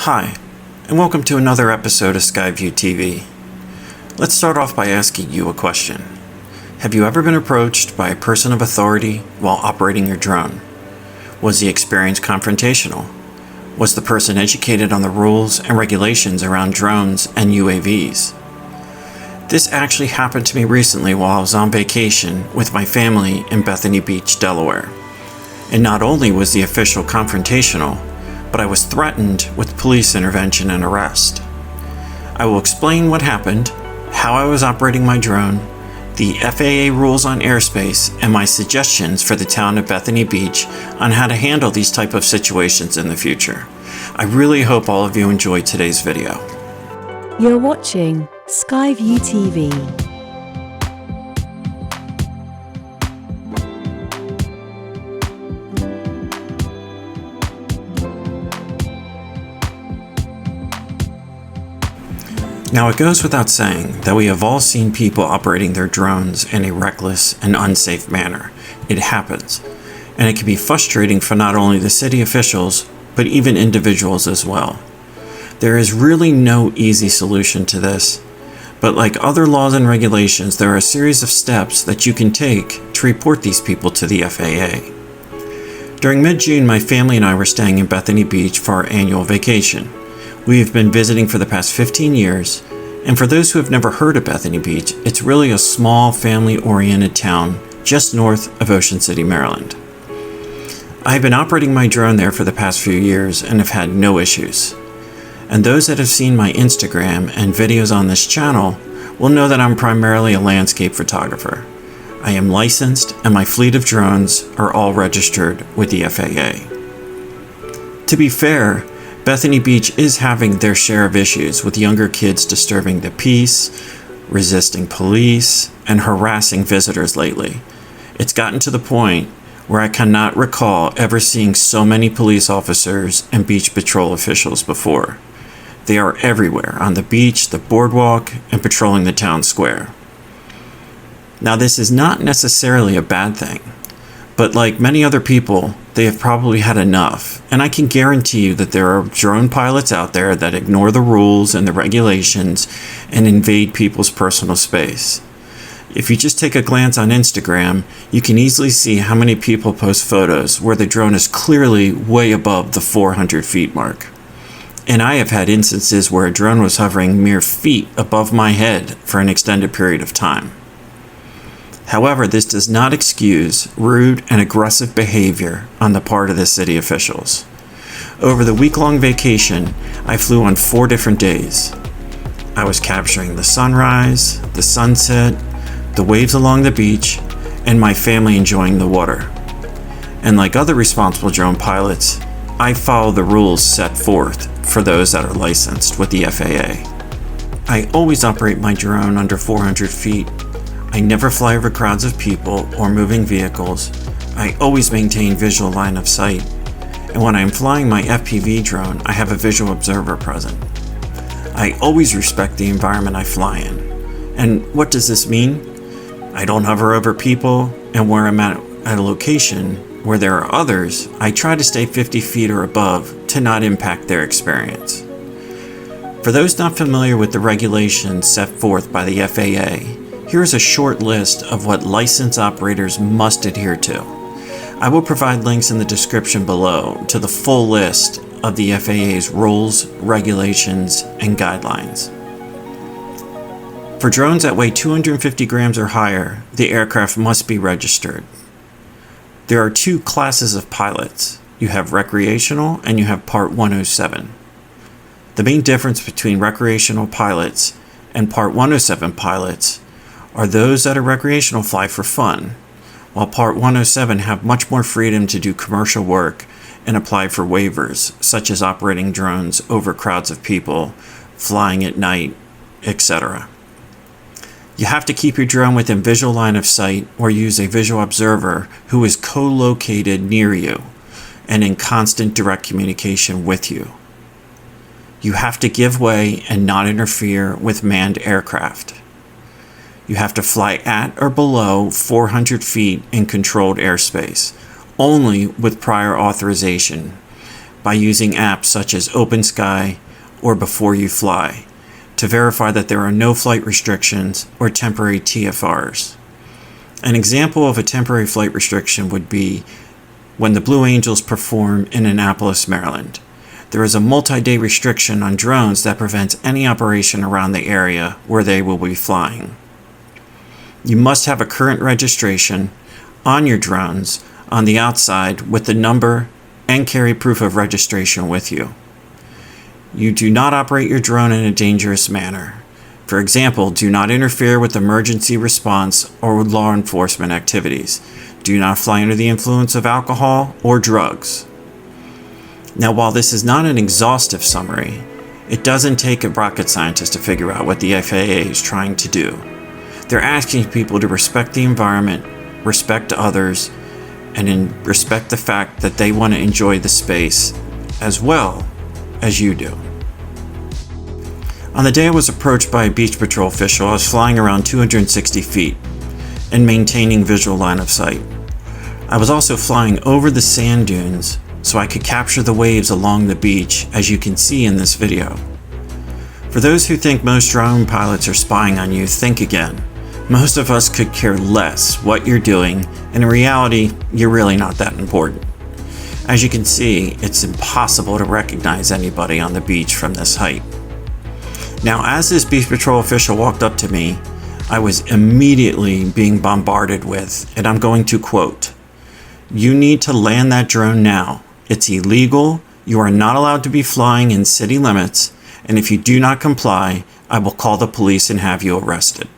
Hi, and welcome to another episode of Skyview TV. Let's start off by asking you a question. Have you ever been approached by a person of authority while operating your drone? Was the experience confrontational? Was the person educated on the rules and regulations around drones and UAVs? This actually happened to me recently while I was on vacation with my family in Bethany Beach, Delaware. And not only was the official confrontational, but I was threatened with police intervention and arrest. I will explain what happened, how I was operating my drone, the FAA rules on airspace, and my suggestions for the town of Bethany Beach on how to handle these type of situations in the future. I really hope all of you enjoyed today's video. You're watching Skyview TV. Now, it goes without saying that we have all seen people operating their drones in a reckless and unsafe manner. It happens, and it can be frustrating for not only the city officials, but even individuals as well. There is really no easy solution to this, but like other laws and regulations, there are a series of steps that you can take to report these people to the FAA. During mid-June, my family and I were staying in Bethany Beach for our annual vacation. We have been visiting for the past 15 years, and for those who have never heard of Bethany Beach, it's really a small family-oriented town just north of Ocean City, Maryland. I have been operating my drone there for the past few years and have had no issues. And those that have seen my Instagram and videos on this channel will know that I'm primarily a landscape photographer. I am licensed and my fleet of drones are all registered with the FAA. To be fair, Bethany Beach is having their share of issues with younger kids disturbing the peace, resisting police, and harassing visitors lately. It's gotten to the point where I cannot recall ever seeing so many police officers and beach patrol officials before. They are everywhere, on the beach, the boardwalk, and patrolling the town square. Now, this is not necessarily a bad thing, but like many other people, they have probably had enough, and I can guarantee you that there are drone pilots out there that ignore the rules and the regulations and invade people's personal space. If you just take a glance on Instagram, you can easily see how many people post photos where the drone is clearly way above the 400 feet mark. And I have had instances where a drone was hovering mere feet above my head for an extended period of time. However, this does not excuse rude and aggressive behavior on the part of the city officials. Over the week-long vacation, I flew on 4 different days. I was capturing the sunrise, the sunset, the waves along the beach, and my family enjoying the water. And like other responsible drone pilots, I follow the rules set forth for those that are licensed with the FAA. I always operate my drone under 400 feet. I never fly over crowds of people or moving vehicles. I always maintain visual line of sight. And when I'm flying my FPV drone, I have a visual observer present. I always respect the environment I fly in. And what does this mean? I don't hover over people, and where I'm at a location where there are others, I try to stay 50 feet or above to not impact their experience. For those not familiar with the regulations set forth by the FAA, here's a short list of what licensed operators must adhere to. I will provide links in the description below to the full list of the FAA's rules, regulations, and guidelines. For drones that weigh 250 grams or higher, the aircraft must be registered. There are 2 classes of pilots. You have recreational and you have Part 107. The main difference between recreational pilots and Part 107 pilots are those that are recreational fly for fun, while Part 107 have much more freedom to do commercial work and apply for waivers, such as operating drones over crowds of people, flying at night, etc. You have to keep your drone within visual line of sight or use a visual observer who is co-located near you and in constant direct communication with you. You have to give way and not interfere with manned aircraft. You have to fly at or below 400 feet in controlled airspace, only with prior authorization, by using apps such as OpenSky or Before You Fly to verify that there are no flight restrictions or temporary TFRs. An example of a temporary flight restriction would be when the Blue Angels perform in Annapolis, Maryland. There is a multi-day restriction on drones that prevents any operation around the area where they will be flying. You must have a current registration on your drones on the outside with the number and carry proof of registration with you. You do not operate your drone in a dangerous manner. For example, do not interfere with emergency response or law enforcement activities. Do not fly under the influence of alcohol or drugs. Now, while this is not an exhaustive summary, it doesn't take a rocket scientist to figure out what the FAA is trying to do. They're asking people to respect the environment, respect others, and respect the fact that they want to enjoy the space as well as you do. On the day I was approached by a beach patrol official, I was flying around 260 feet and maintaining visual line of sight. I was also flying over the sand dunes so I could capture the waves along the beach, as you can see in this video. For those who think most drone pilots are spying on you, think again. Most of us could care less what you're doing, and in reality, you're really not that important. As you can see, it's impossible to recognize anybody on the beach from this height. Now, as this Beach Patrol official walked up to me, I was immediately being bombarded with, and I'm going to quote, "You need to land that drone now. It's illegal. You are not allowed to be flying in city limits, and if you do not comply, I will call the police and have you arrested."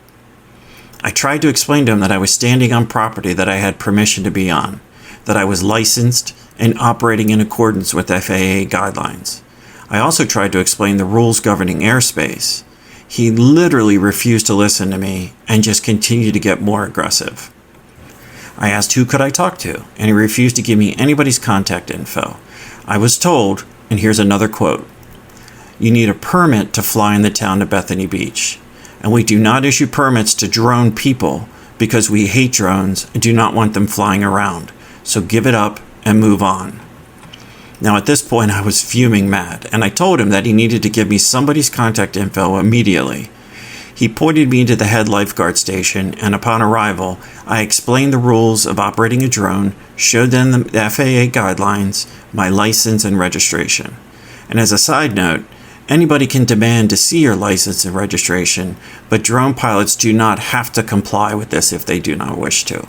I tried to explain to him that I was standing on property that I had permission to be on, that I was licensed and operating in accordance with FAA guidelines. I also tried to explain the rules governing airspace. He literally refused to listen to me and just continued to get more aggressive. I asked who could I talk to, and he refused to give me anybody's contact info. I was told, and here's another quote, "You need a permit to fly in the town of Bethany Beach, and we do not issue permits to drone people because we hate drones and do not want them flying around. So give it up and move on." Now at this point I was fuming mad, and I told him that he needed to give me somebody's contact info immediately. He pointed me to the head lifeguard station, and upon arrival, I explained the rules of operating a drone, showed them the FAA guidelines, my license and registration. And as a side note, anybody can demand to see your license and registration, but drone pilots do not have to comply with this if they do not wish to.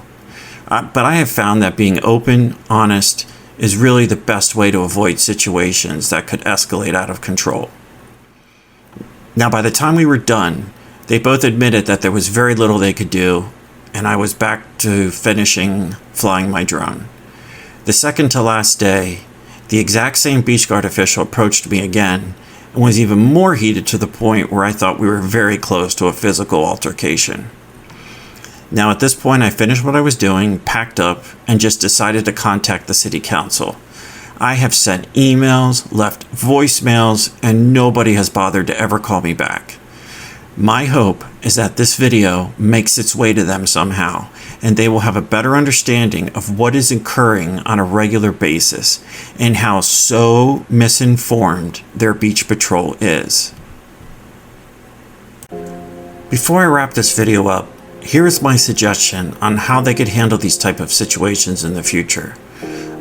But I have found that being open, honest, is really the best way to avoid situations that could escalate out of control. Now, by the time we were done, they both admitted that there was very little they could do, and I was back to finishing flying my drone. The second to last day, the exact same beach guard official approached me again and was even more heated, to the point where I thought we were very close to a physical altercation. Now at this point I finished what I was doing, packed up, and just decided to contact the city council. I have sent emails, left voicemails, and nobody has bothered to ever call me back. My hope is that this video makes its way to them somehow, and they will have a better understanding of what is occurring on a regular basis and how so misinformed their beach patrol is. Before I wrap this video up, here is my suggestion on how they could handle these type of situations in the future.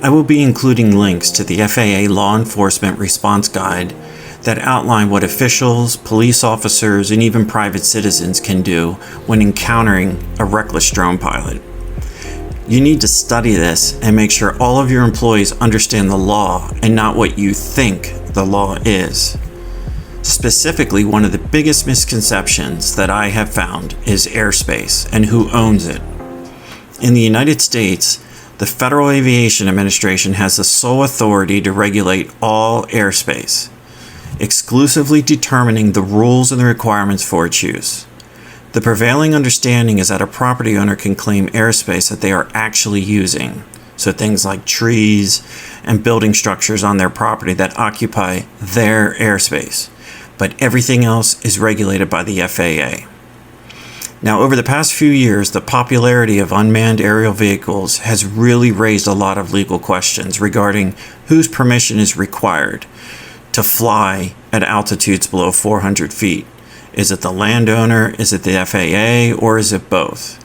I will be including links to the FAA Law Enforcement Response Guide that outline what officials, police officers, and even private citizens can do when encountering a reckless drone pilot. You need to study this and make sure all of your employees understand the law and not what you think the law is. Specifically, one of the biggest misconceptions that I have found is airspace and who owns it. In the United States, the Federal Aviation Administration has the sole authority to regulate all airspace, exclusively determining the rules and the requirements for its use. The prevailing understanding is that a property owner can claim airspace that they are actually using, so things like trees and building structures on their property that occupy their airspace, but everything else is regulated by the FAA. Now, over the past few years, the popularity of unmanned aerial vehicles has really raised a lot of legal questions regarding whose permission is required to fly at altitudes below 400 feet. Is it the landowner, is it the FAA, or is it both?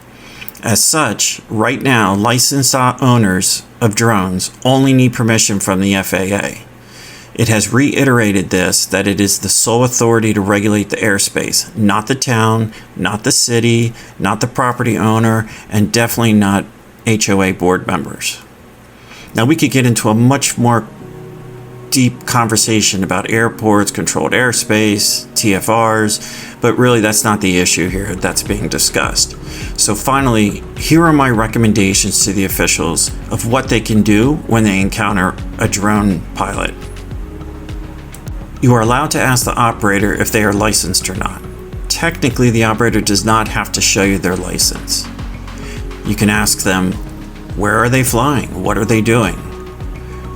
As such, right now, licensed owners of drones only need permission from the FAA. It has reiterated this, that it is the sole authority to regulate the airspace, not the town, not the city, not the property owner, and definitely not HOA board members. Now, we could get into a much more deep conversation about airports, controlled airspace, TFRs, but really that's not the issue here that's being discussed. So finally, here are my recommendations to the officials of what they can do when they encounter a drone pilot. You are allowed to ask the operator if they are licensed or not. Technically, the operator does not have to show you their license. You can ask them, where are they flying? What are they doing?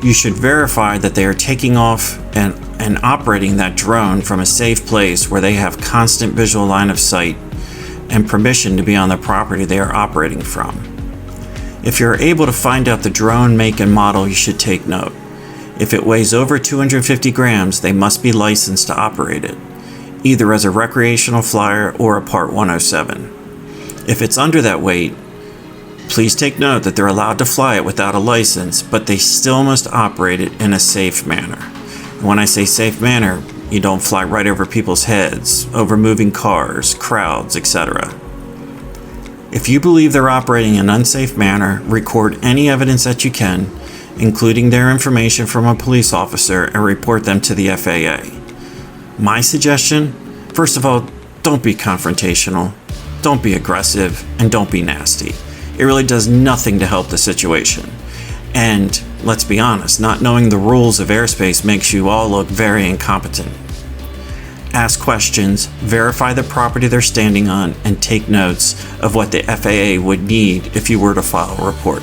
You should verify that they are taking off and operating that drone from a safe place where they have constant visual line of sight and permission to be on the property they are operating from. If you're able to find out the drone make and model, you should take note. If it weighs over 250 grams, they must be licensed to operate it, either as a recreational flyer or a Part 107. If it's under that weight, please take note that they're allowed to fly it without a license, but they still must operate it in a safe manner. When I say safe manner, you don't fly right over people's heads, over moving cars, crowds, etc. If you believe they're operating in an unsafe manner, record any evidence that you can, including their information from a police officer, and report them to the FAA. My suggestion, first of all, don't be confrontational, don't be aggressive, and don't be nasty. It really does nothing to help the situation. And let's be honest, not knowing the rules of airspace makes you all look very incompetent. Ask questions, verify the property they're standing on, and take notes of what the FAA would need if you were to file a report.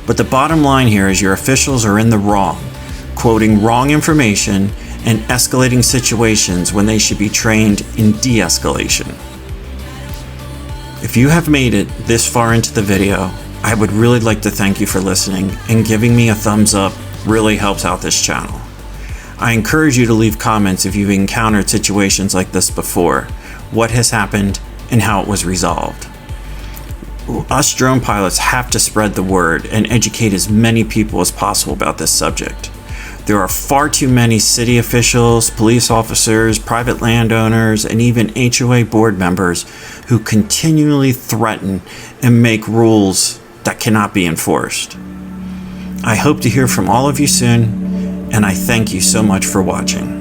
But the bottom line here is your officials are in the wrong, quoting wrong information and escalating situations when they should be trained in de-escalation. If you have made it this far into the video, I would really like to thank you for listening, and giving me a thumbs up really helps out this channel. I encourage you to leave comments if you've encountered situations like this before, what has happened, and how it was resolved. Us drone pilots have to spread the word and educate as many people as possible about this subject. There are far too many city officials, police officers, private landowners, and even HOA board members who continually threaten and make rules that cannot be enforced. I hope to hear from all of you soon, and I thank you so much for watching.